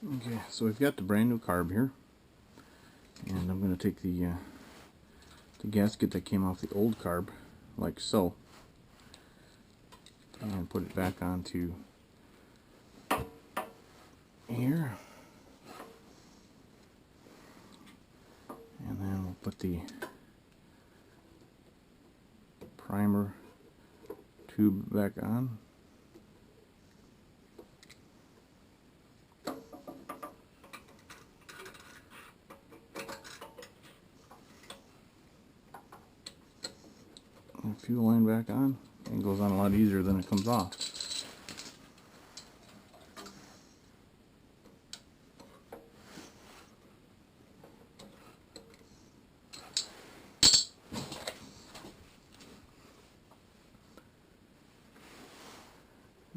Okay, so we've got the brand new carb here, and I'm going to take the gasket that came off the old carb, like so, and put it back onto here, and then we'll put the primer tube back on. Fuel line back on, and it goes on a lot easier than it comes off.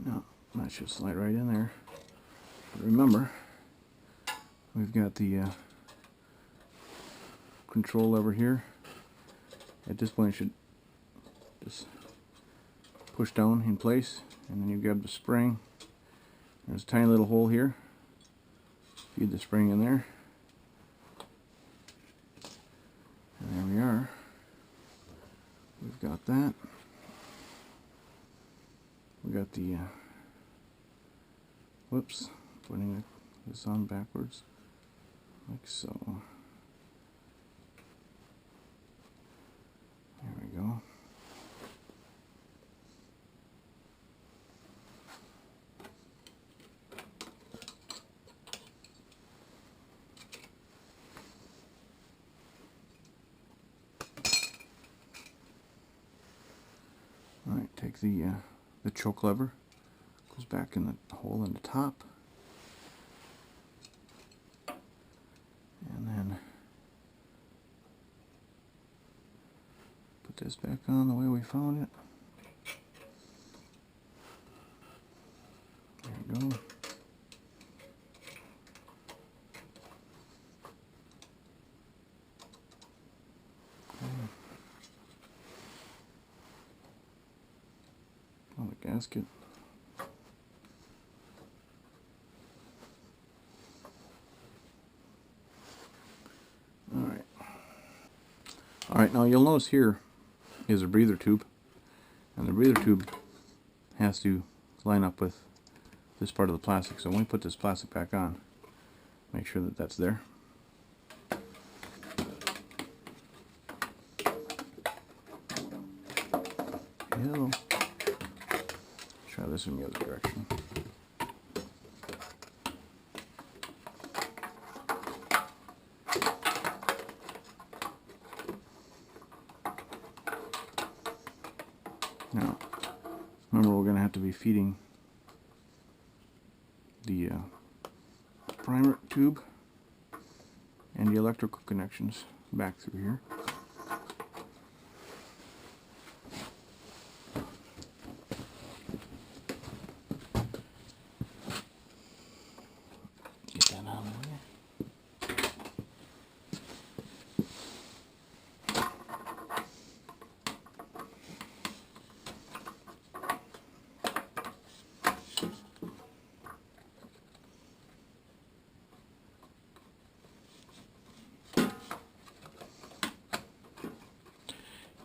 Now that should slide right in there. But remember, we've got the control lever here. At this point, it should just push down in place, and then you grab the spring. There's a tiny little hole here. Feed the spring in there, and there we are. We've got that. We got the whoops, putting this on backwards like so. There we go. Alright, take the choke lever, goes back in the hole in the top, and then put this back on the way we found it. There we go. On the gasket. Alright, now you'll notice here is a breather tube, and the breather tube has to line up with this part of the plastic. So when we put this plastic back on, make sure that that's there. Hello. Try this in the other direction. Now, remember, we're going to have to be feeding the primer tube and the electrical connections back through here. Get that out of the way.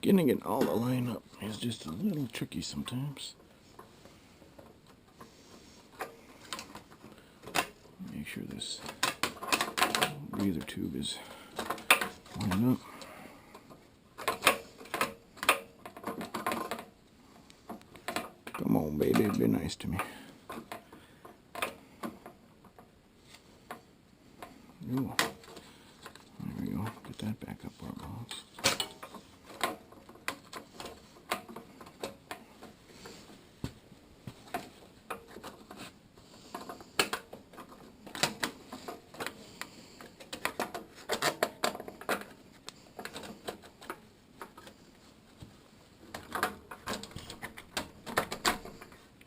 Getting it all to line up is just a little tricky sometimes. Make sure this breather tube is lined up. Come on, baby, be nice to me. Ooh. There we go. Get that back up where it belongs.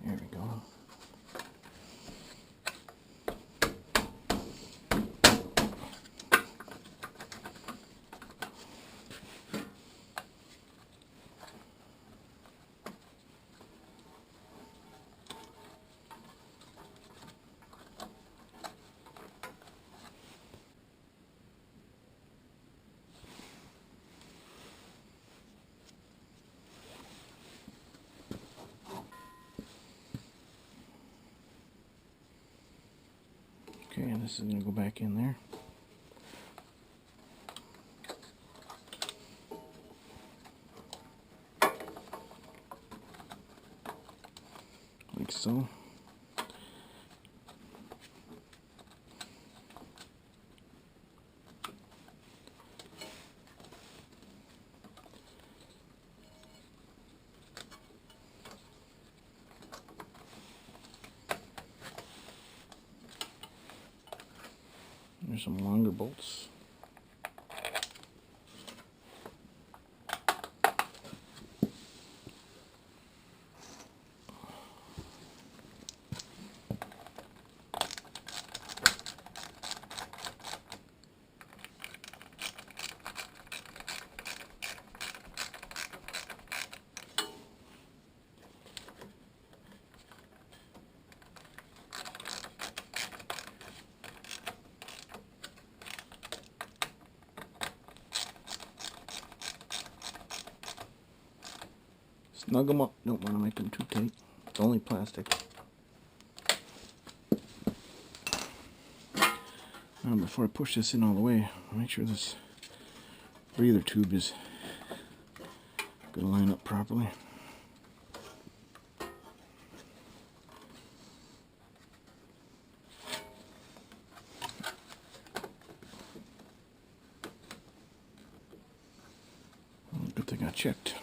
There we go. Okay, and this is going to go back in there. Like so. There's some longer bolts. Snug them up. Don't want to make them too tight. It's only plastic. Now before I push this in all the way, I'll make sure this breather tube is going to line up properly. Good thing I checked.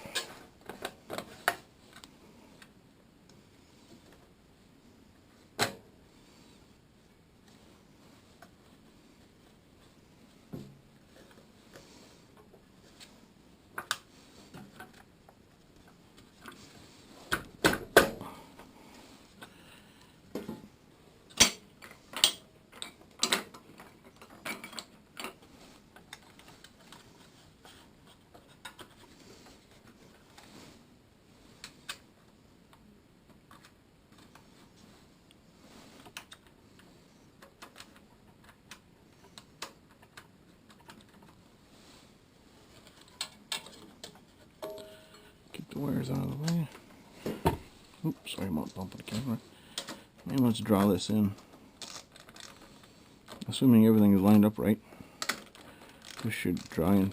The wires out of the way. Oops, sorry about bumping the camera. And let's draw this in. Assuming everything is lined up right, this should dry in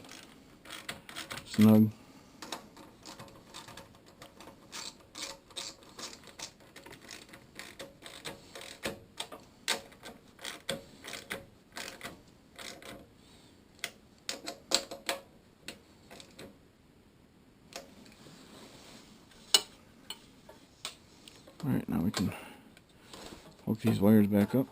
snug. Alright, now we can hook these wires back up.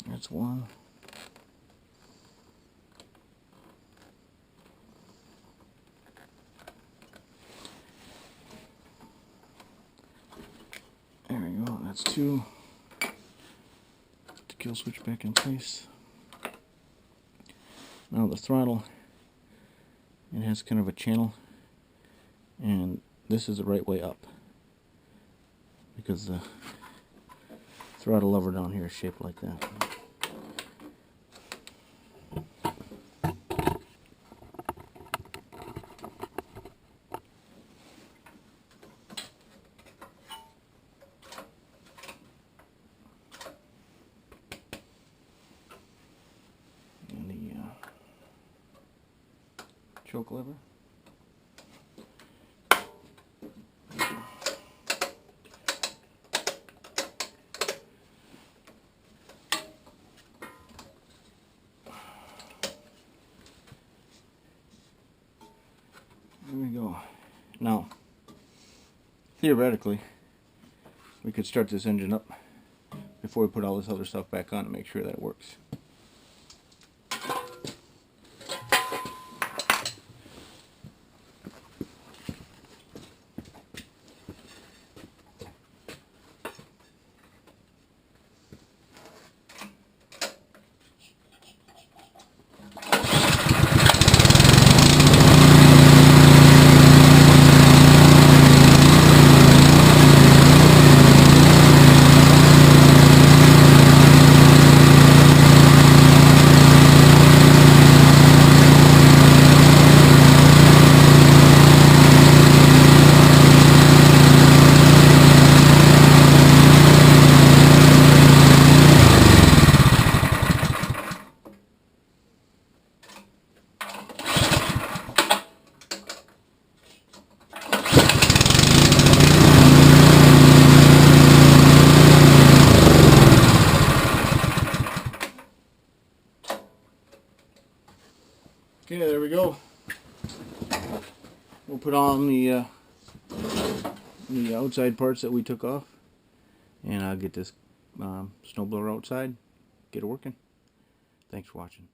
That's one. There we go, that's two. Put the kill switch back in place. Now the throttle, it has kind of a channel, and this is the right way up because the throttle lever down here is shaped like that. Choke lever. There we go. Now, theoretically, we could start this engine up before we put all this other stuff back on to make sure that it works. Okay, there we go. We'll put on the outside parts that we took off, and I'll get this snowblower outside, get it working. Thanks for watching.